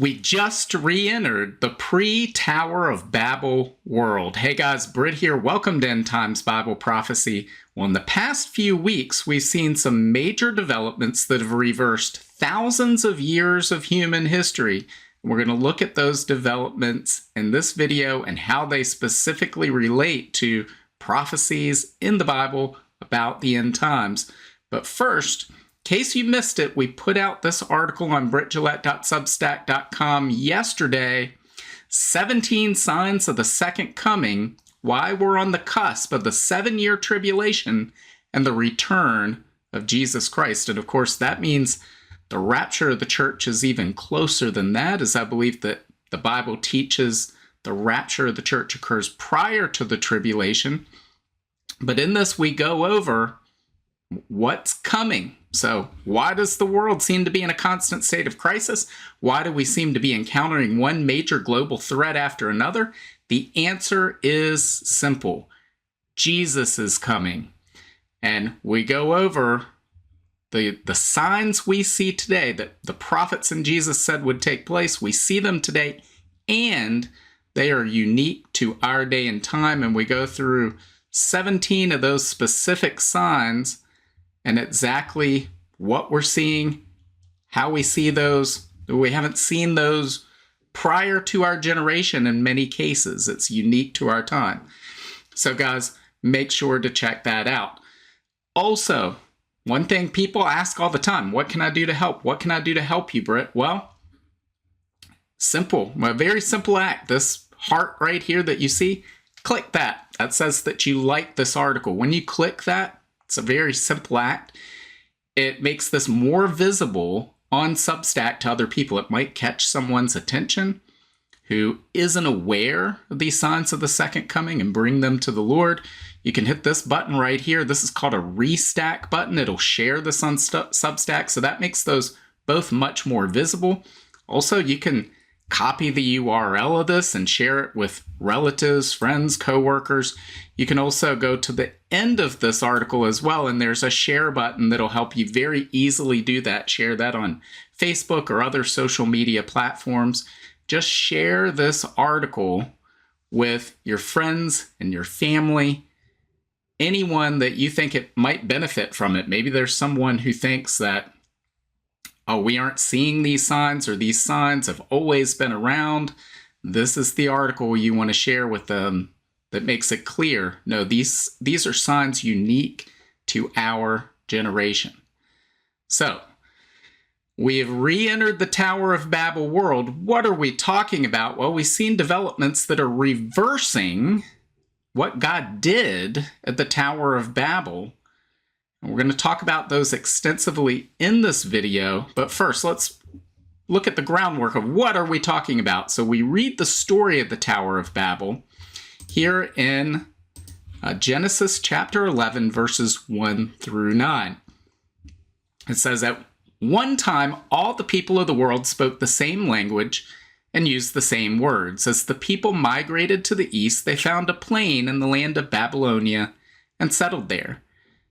We just re-entered the pre-Tower of Babel world. Hey guys, Britt here. Welcome to End Times Bible Prophecy. Well, in the past few weeks, we've seen some major developments that have reversed thousands of years of human history. We're going to look at those developments in this video and how they specifically relate to prophecies in the Bible about the end times. But first, in case you missed it, we put out this article on brittgillette.substack.com yesterday, 17 Signs of the Second Coming, why we're on the cusp of the 7-year tribulation and the return of Jesus Christ. And of course, that means the rapture of the church is even closer than that, as I believe that the Bible teaches the rapture of the church occurs prior to the tribulation. But in this, we go over what's coming. So why does the world seem to be in a constant state of crisis? Why do we seem to be encountering one major global threat after another? The answer is simple. Jesus is coming. And we go over the signs we see today that the prophets and Jesus said would take place. We see them today, and they are unique to our day and time. And we go through 17 of those specific signs and exactly what we're seeing, how we see those. We haven't seen those prior to our generation in many cases. It's unique to our time. So guys, make sure to check that out. Also, one thing people ask all the time, what can I do to help? What can I do to help you, Britt? Well, simple, a very simple act. This heart right here that you see, click that. That says that you like this article. When you click that, it's a very simple act. It makes this more visible on Substack to other people. It might catch someone's attention who isn't aware of these signs of the second coming and bring them to the Lord. You can hit this button right here. This is called a restack button. It'll share this on Substack, so that makes those both much more visible. Also, you can copy the URL of this and share it with relatives, friends, coworkers. You can also go to the end of this article as well, and there's a share button that'll help you very easily do that. Share that on Facebook or other social media platforms. Just share this article with your friends and your family, anyone that you think it might benefit from it. Maybe there's someone who thinks that, oh, we aren't seeing these signs, or these signs have always been around. This is the article you want to share with them that makes it clear. No, these are signs unique to our generation. So, we have re-entered the Tower of Babel world. What are we talking about? Well, we've seen developments that are reversing what God did at the Tower of Babel. And we're going to talk about those extensively in this video. But first, let's look at the groundwork of what are we talking about. So we read the story of the Tower of Babel here in Genesis chapter 11, verses 1 through 9. It says, at one time, all the people of the world spoke the same language and used the same words. As the people migrated to the east, they found a plain in the land of Babylonia and settled there.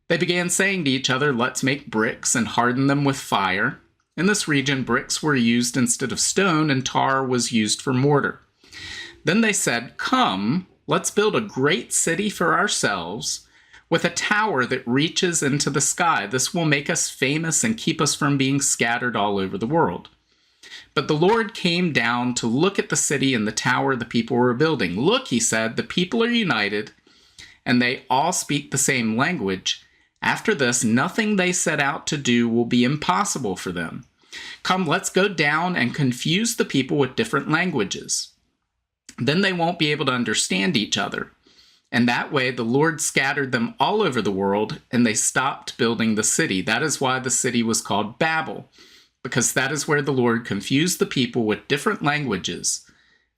They began saying to each other, let's make bricks and harden them with fire. In this region, bricks were used instead of stone, and tar was used for mortar. Then they said, come, let's build a great city for ourselves with a tower that reaches into the sky. This will make us famous and keep us from being scattered all over the world. But the Lord came down to look at the city and the tower the people were building. Look, he said, the people are united, and they all speak the same language. After this, nothing they set out to do will be impossible for them. Come, let's go down and confuse the people with different languages. Then they won't be able to understand each other. And that way, the Lord scattered them all over the world, and they stopped building the city. That is why the city was called Babel, because that is where the Lord confused the people with different languages.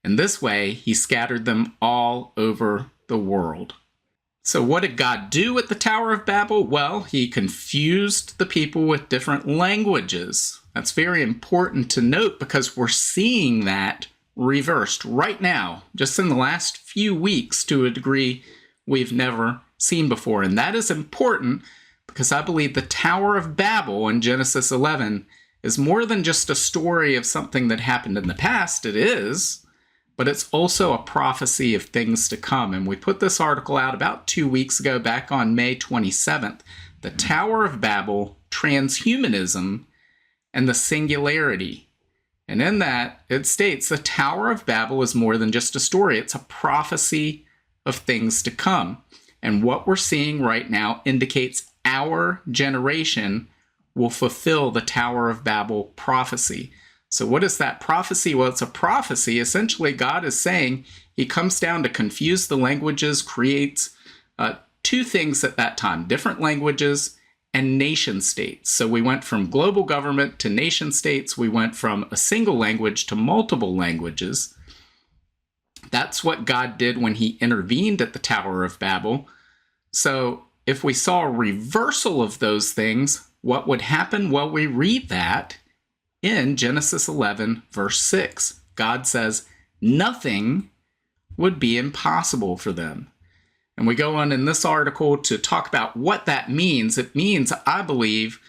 And this way, he scattered them all over the world. So what did God do at the Tower of Babel? Well, he confused the people with different languages. That's very important to note because we're seeing that reversed right now, just in the last few weeks to a degree we've never seen before. And that is important because I believe the Tower of Babel in Genesis 11 is more than just a story of something that happened in the past. It is, but it's also a prophecy of things to come. And we put this article out about 2 weeks ago, back on May 27th, The Tower of Babel, Transhumanism, and the Singularity. And in that, it states the Tower of Babel is more than just a story. It's a prophecy of things to come. And what we're seeing right now indicates our generation will fulfill the Tower of Babel prophecy. So what is that prophecy? Well, it's a prophecy. Essentially, God is saying he comes down to confuse the languages, creates two things at that time: different languages and nation states. So we went from global government to nation states. We went from a single language to multiple languages. That's what God did when he intervened at the Tower of Babel. So if we saw a reversal of those things, what would happen? Well, we read that in Genesis 11, verse 6. God says, nothing would be impossible for them. And we go on in this article to talk about what that means. It means, I believe,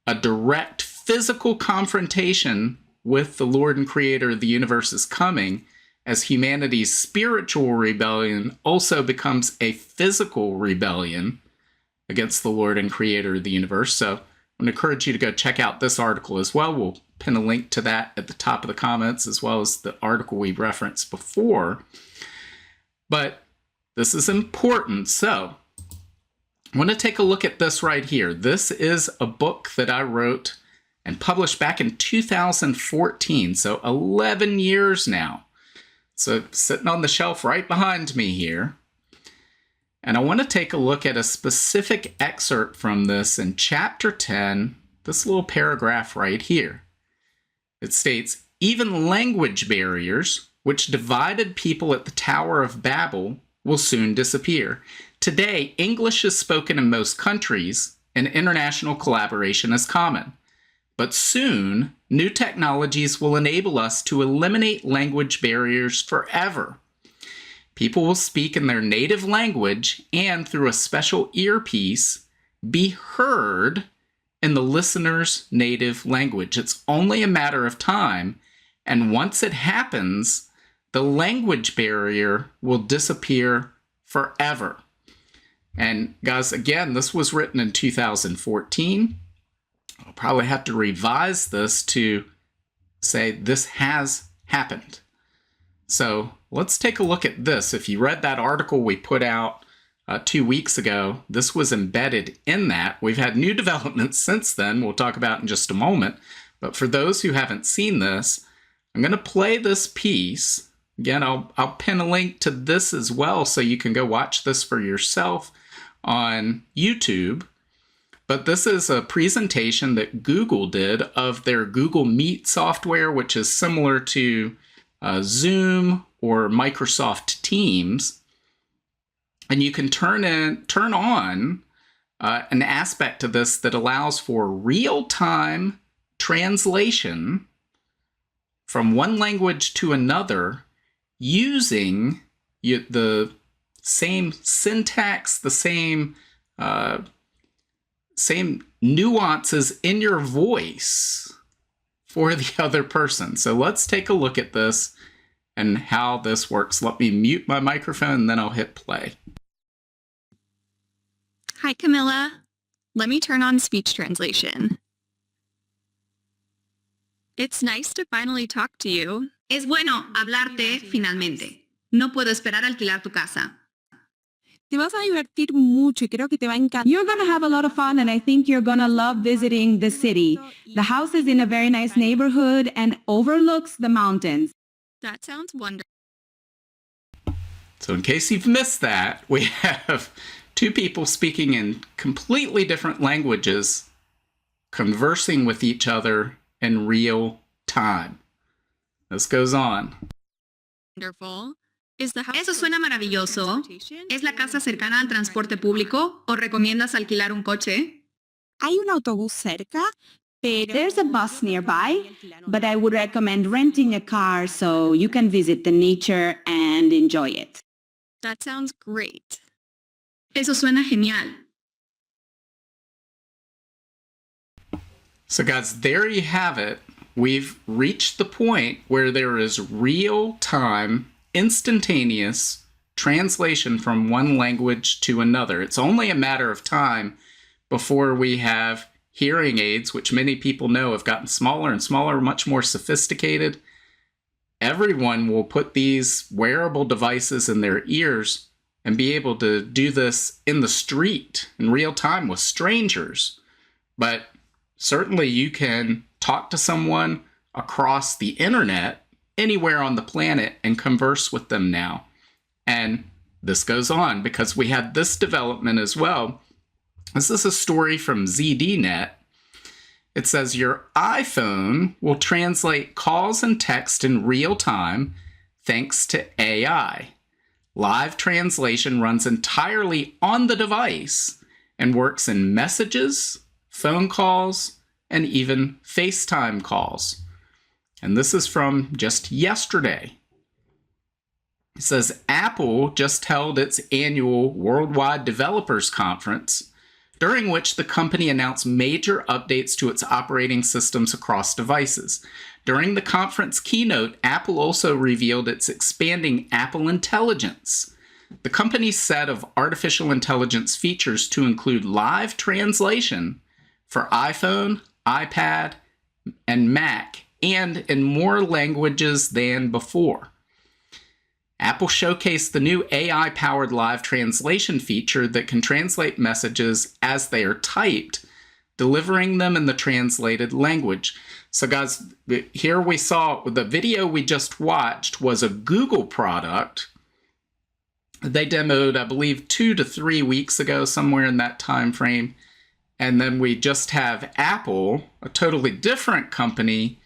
a direct physical confrontation with the Lord and Creator of the universe is coming, as humanity's spiritual rebellion also becomes a physical rebellion against the Lord and Creator of the universe. So I would encourage you to go check out this article as well. We'll pin a link to that at the top of the comments, as well as the article we referenced before. But this is important. So I want to take a look at this right here. This is a book that I wrote and published back in 2014, so 11 years now. So sitting on the shelf right behind me here. And I want to take a look at a specific excerpt from this in chapter 10, this little paragraph right here. It states, even language barriers, which divided people at the Tower of Babel, will soon disappear. Today, English is spoken in most countries, and international collaboration is common. But soon, new technologies will enable us to eliminate language barriers forever. People will speak in their native language and, through a special earpiece, be heard in the listener's native language. It's only a matter of time, and once it happens, the language barrier will disappear forever. And guys, again, this was written in 2014. I'll probably have to revise this to say this has happened. So let's take a look at this. If you read that article we put out 2 weeks ago, this was embedded in that. We've had new developments since then, we'll talk about in just a moment. But for those who haven't seen this, I'm going to play this piece. Again, I'll pin a link to this as well, so you can go watch this for yourself on YouTube. But this is a presentation that Google did of their Google Meet software, which is similar to Zoom or Microsoft Teams. And you can turn on an aspect to this that allows for real-time translation from one language to another, using the same syntax, the same nuances in your voice for the other person. So let's take a look at this and how this works. Let me mute my microphone and then I'll hit play. Hi, Camilla. Let me turn on speech translation. It's nice to finally talk to you. Es bueno hablarte finalmente. No puedo esperar a alquilar tu casa. Te vas a divertir mucho y creo que te va a encantar. You're going to have a lot of fun, and I think you're going to love visiting the city. The house is in a very nice neighborhood and overlooks the mountains. That sounds wonderful. So in case you've missed that, we have two people speaking in completely different languages, conversing with each other in real time. This goes on. Wonderful. Is the house Eso suena maravilloso. ¿Es la casa cercana al transporte público o recomiendas alquilar un coche? Hay un autobús cerca, pero There's a bus nearby, but I would recommend renting a car so you can visit the nature and enjoy it. That sounds great. Eso suena genial. So guys, there you have it. We've reached the point where there is real-time, instantaneous translation from one language to another. It's only a matter of time before we have hearing aids, which many people know have gotten smaller and smaller, much more sophisticated. Everyone will put these wearable devices in their ears and be able to do this in the street in real time with strangers. But certainly you can talk to someone across the internet anywhere on the planet and converse with them now. And this goes on because we had this development as well. This is a story from ZDNet. It says your iPhone will translate calls and text in real time thanks to AI. Live translation runs entirely on the device and works in messages, phone calls, and even FaceTime calls. And this is from just yesterday. It says Apple just held its annual Worldwide Developers Conference, during which the company announced major updates to its operating systems across devices. During the conference keynote, Apple also revealed its expanding Apple Intelligence, the company's set of artificial intelligence features to include live translation for iPhone, iPad, and Mac, and in more languages than before. Apple showcased the new AI-powered live translation feature that can translate messages as they are typed, delivering them in the translated language. So guys, here we saw the video we just watched was a Google product. They demoed, I believe, 2 to 3 weeks ago, somewhere in that time frame. And then we just have Apple, a totally different company,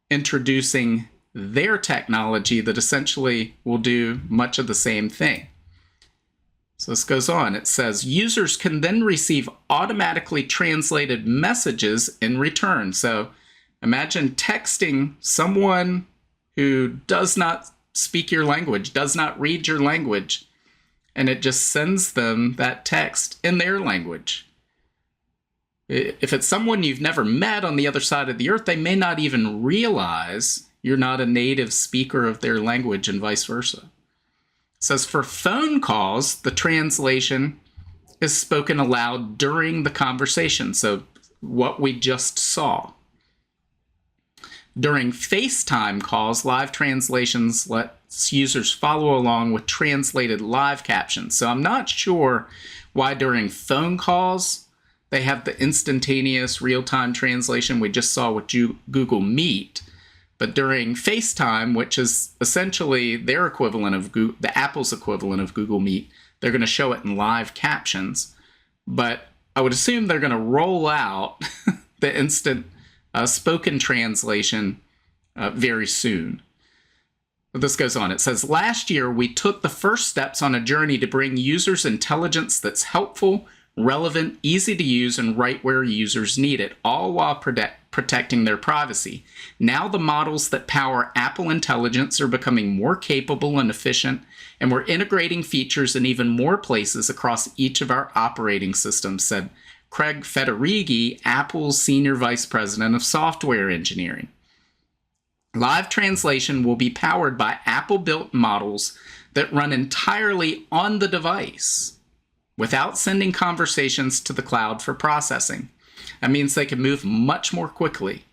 introducing their technology that essentially will do much of the same thing. So this goes on. It says users can then receive automatically translated messages in return. So imagine texting someone who does not speak your language, does not read your language, and it just sends them that text in their language. If it's someone you've never met on the other side of the earth, they may not even realize you're not a native speaker of their language and vice versa. It says for phone calls, the translation is spoken aloud during the conversation. So what we just saw. During FaceTime calls, live translations lets users follow along with translated live captions. So I'm not sure why during phone calls they have the instantaneous real-time translation we just saw with Google Meet. But during FaceTime, which is essentially their equivalent of the Apple's equivalent of Google Meet, they're going to show it in live captions. But I would assume they're going to roll out the instant spoken translation very soon. But this goes on. It says, last year, we took the first steps on a journey to bring users intelligence that's helpful, relevant, easy to use, and right where users need it, all while protecting their privacy. Now the models that power Apple Intelligence are becoming more capable and efficient, and we're integrating features in even more places across each of our operating systems, said Craig Federighi, Apple's Senior Vice President of Software Engineering. Live translation will be powered by Apple-built models that run entirely on the device without sending conversations to the cloud for processing. That means they can move much more quickly.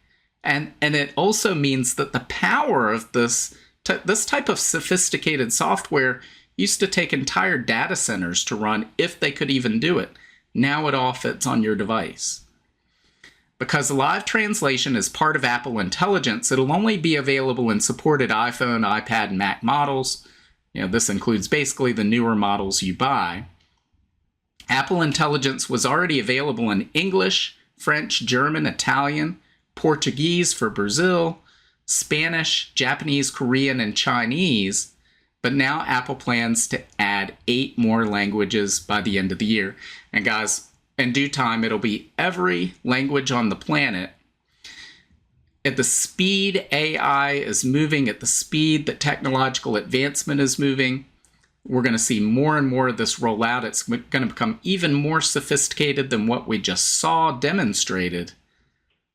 And it also means that the power of this type of sophisticated software used to take entire data centers to run if they could even do it. Now it all fits on your device. Because live translation is part of Apple Intelligence, it'll only be available in supported iPhone, iPad, and Mac models. This includes basically the newer models you buy. Apple Intelligence was already available in English, French, German, Italian, Portuguese for Brazil, Spanish, Japanese, Korean, and Chinese, but now Apple plans to add 8 more languages by the end of the year. And guys, in due time, it'll be every language on the planet. At the speed AI is moving, at the speed that technological advancement is moving, we're going to see more and more of this roll out. It's going to become even more sophisticated than what we just saw demonstrated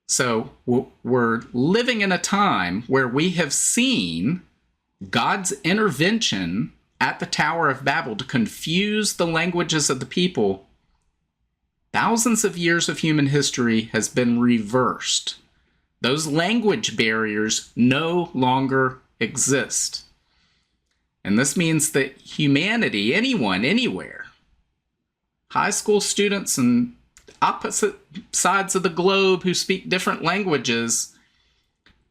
So we're living in a time where we have seen God's intervention at the Tower of Babel to confuse the languages of the people. Thousands of years of human history has been reversed. Those language barriers no longer exist. And this means that humanity, anyone, anywhere, high school students and opposite sides of the globe who speak different languages,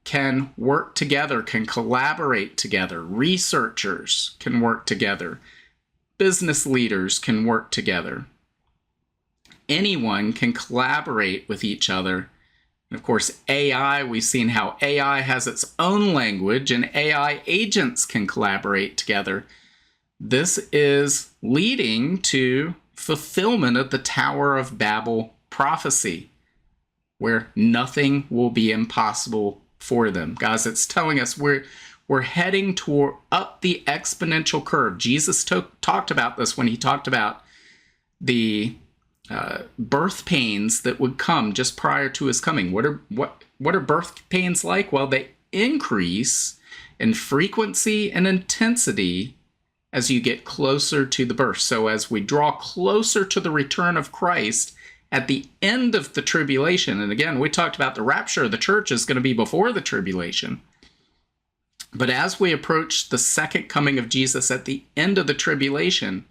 can work together, can collaborate together. Researchers can work together. Business leaders can work together. Anyone can collaborate with each other. And of course, AI, we've seen how AI has its own language and AI agents can collaborate together. This is leading to fulfillment of the Tower of Babel prophecy, where nothing will be impossible for them. Guys, it's telling us we're heading up the exponential curve. Jesus talked about this when he talked about the birth pains that would come just prior to his coming. What are birth pains like? Well, they increase in frequency and intensity as you get closer to the birth. So as we draw closer to the return of Christ at the end of the tribulation, and again, we talked about the rapture of the church is going to be before the tribulation. But as we approach the second coming of Jesus at the end of the tribulation,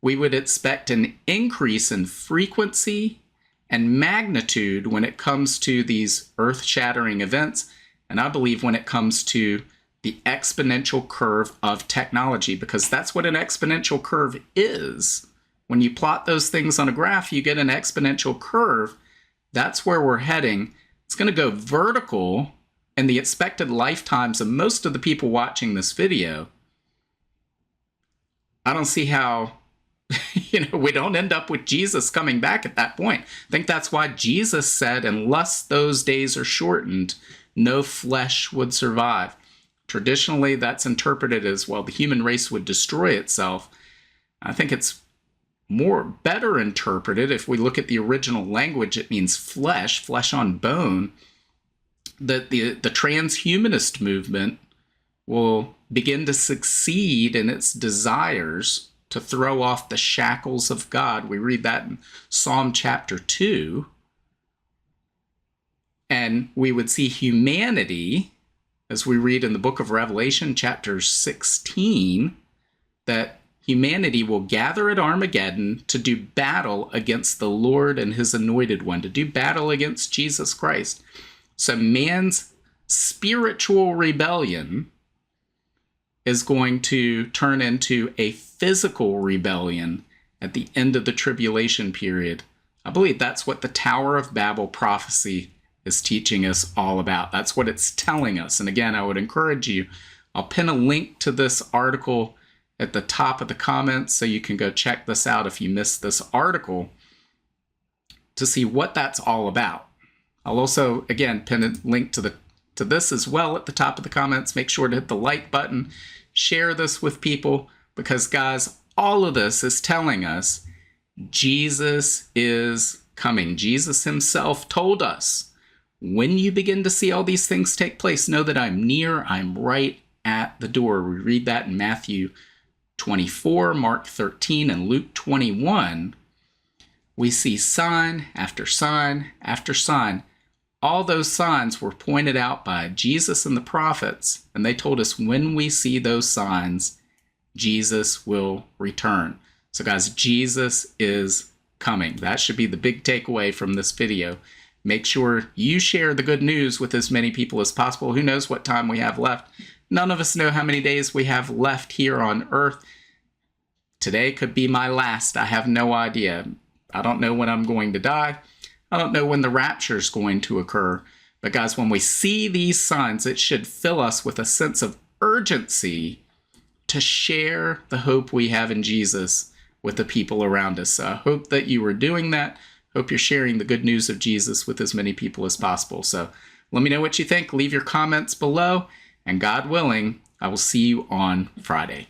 we would expect an increase in frequency and magnitude when it comes to these earth-shattering events. And I believe when it comes to the exponential curve of technology, because that's what an exponential curve is. When you plot those things on a graph, you get an exponential curve. That's where we're heading. It's going to go vertical in the expected lifetimes of most of the people watching this video. I don't see how we don't end up with Jesus coming back at that point. I think that's why Jesus said, unless those days are shortened, no flesh would survive. Traditionally, that's interpreted as, well, the human race would destroy itself. I think it's better interpreted, if we look at the original language, it means flesh on bone, that the transhumanist movement will begin to succeed in its desires to throw off the shackles of God. We read that in Psalm chapter 2. And we would see humanity, as we read in the book of Revelation, chapter 16, that humanity will gather at Armageddon to do battle against the Lord and his anointed one, to do battle against Jesus Christ. So man's spiritual rebellion is going to turn into a physical rebellion at the end of the tribulation period. I believe that's what the Tower of Babel prophecy is teaching us all about. That's what it's telling us. And again, I would encourage you, I'll pin a link to this article at the top of the comments so you can go check this out if you missed this article to see what that's all about. I'll also, again, pin a link to this as well at the top of the comments. Make sure to hit the like button, share this with people, because guys, all of this is telling us Jesus is coming. Jesus himself told us, when you begin to see all these things take place, know that I'm near, I'm right at the door. We read that in Matthew 24, Mark 13, and Luke 21. We see sign after sign after sign. All those signs were pointed out by Jesus and the prophets, and they told us when we see those signs, Jesus will return. So guys, Jesus is coming. That should be the big takeaway from this video. Make sure you share the good news with as many people as possible. Who knows what time we have left? None of us know how many days we have left here on earth. Today could be my last. I have no idea. I don't know when I'm going to die. I don't know when the rapture is going to occur. But guys, when we see these signs, it should fill us with a sense of urgency to share the hope we have in Jesus with the people around us. So I hope that you are doing that. Hope you're sharing the good news of Jesus with as many people as possible. So let me know what you think. Leave your comments below. And God willing, I will see you on Friday.